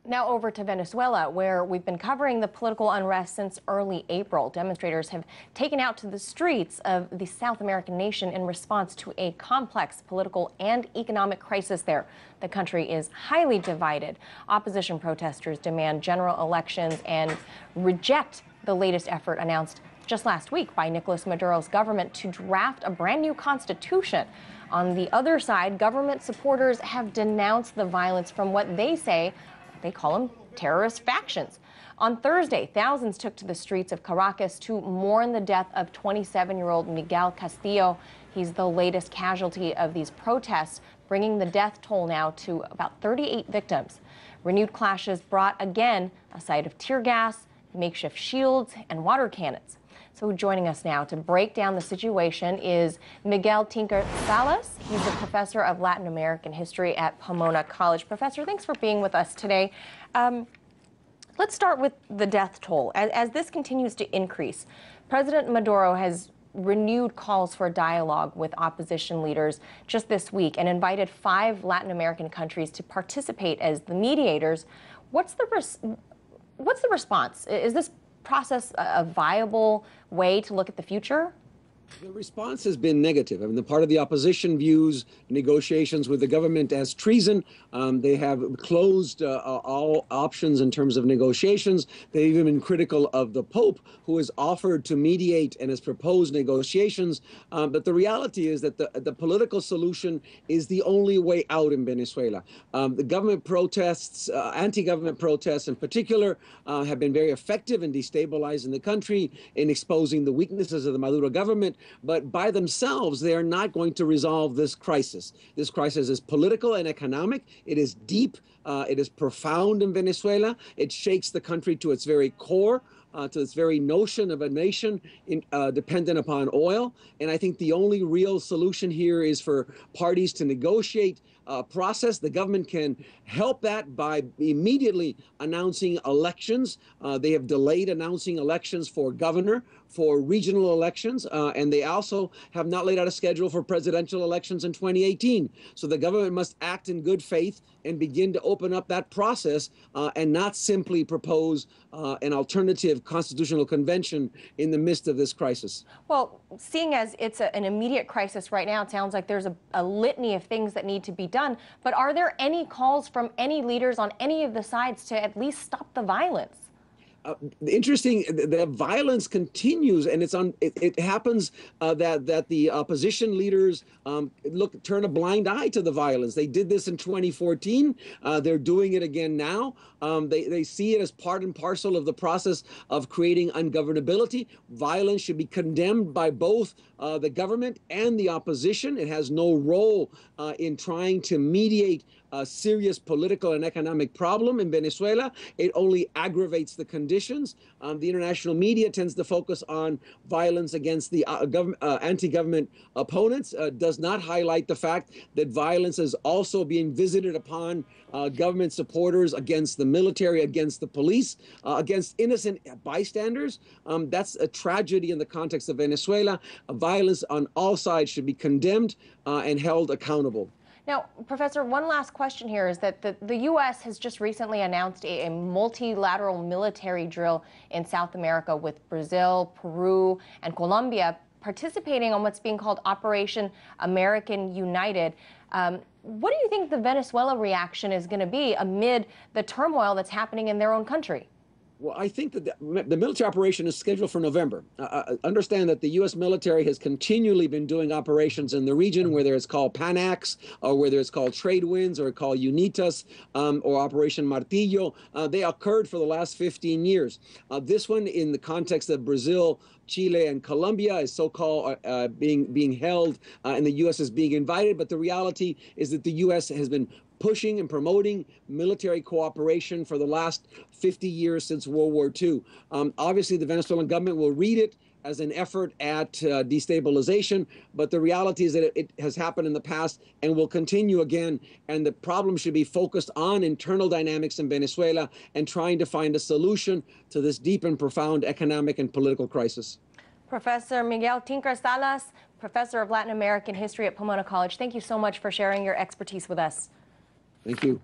Now over to Venezuela, where we've been covering the political unrest since early April. Demonstrators have taken out to the streets of the South American nation in response to a complex political and economic crisis there. The country is highly divided. Opposition protesters demand general elections and reject the latest effort announced just last week by Nicolas Maduro's government to draft a brand new constitution. On the other side, government supporters have denounced the violence from what they call them terrorist factions. On Thursday, thousands took to the streets of Caracas to mourn the death of 27-year-old Miguel Castillo. He's the latest casualty of these protests, bringing the death toll now to about 38 victims. Renewed clashes brought again a sight of tear gas, makeshift shields, and water cannons. So joining us now to break down the situation is Miguel Tinker Salas. He's a professor of Latin American history at Pomona College. Professor, thanks for being with us today. Let's start with the death toll. As this continues to increase, President Maduro has renewed calls for dialogue with opposition leaders just this week and invited 5 Latin American countries to participate as the mediators. What's the response? Is this process a viable way to look at the future? The response has been negative. I mean, the part of the opposition views negotiations with the government as treason. They have closed all options in terms of negotiations. They've even been critical of the Pope, who has offered to mediate and has proposed negotiations. But the reality is that the political solution is the only way out in Venezuela. The government protests, anti-government protests in particular, have been very effective in destabilizing the country, in exposing the weaknesses of the Maduro government. But by themselves, they are not going to resolve this crisis. This crisis is political and economic. It is deep. It is profound in Venezuela. It shakes the country to its very core, to its very notion of a nation dependent upon oil. And I think the only real solution here is for parties to negotiate process. The government can help that by immediately announcing elections. They have delayed announcing elections for governor, for regional elections, and they also have not laid out a schedule for presidential elections in 2018. So the government must act in good faith and begin to open up that process and not simply propose an alternative constitutional convention in the midst of this crisis. Well, seeing as it's an immediate crisis right now, it sounds like there's a litany of things that need to be done. But are there any calls from any leaders on any of the sides to at least stop the violence? Interesting, the violence continues, and it happens that the opposition leaders turn a blind eye to the violence. They did this in 2014. They're doing it again now. They see it as part and parcel of the process of creating ungovernability. Violence should be condemned by both the government and the opposition. It has no role in trying to mediate a serious political and economic problem in Venezuela. It only aggravates the conditions. The international media tends to focus on violence against the anti-government opponents, does not highlight the fact that violence is also being visited upon government supporters, against the military, against the police, against innocent bystanders. That's a tragedy in the context of Venezuela. Violence on all sides should be condemned and held accountable. Now, Professor, one last question here is that the U.S. has just recently announced a multilateral military drill in South America with Brazil, Peru, and Colombia participating on what's being called Operation American United. What do you think the Venezuela reaction is going to be amid the turmoil that's happening in their own country? Well, I think that the military operation is scheduled for November. Understand that the U.S. military has continually been doing operations in the region, whether it's called Panax, or whether it's called Trade Winds, or called Unitas, or Operation Martillo. They occurred for the last 15 years. This one, in the context of Brazil, Chile, and Colombia, is so-called being held, and the U.S. is being invited. But the reality is that the U.S. has been pushing and promoting military cooperation for the last 50 years since World War II. Obviously, the Venezuelan government will read it as an effort at destabilization, but the reality is that it has happened in the past and will continue again, and the problem should be focused on internal dynamics in Venezuela and trying to find a solution to this deep and profound economic and political crisis. Professor Miguel Tinker Salas, Professor of Latin American History at Pomona College, thank you so much for sharing your expertise with us. Thank you.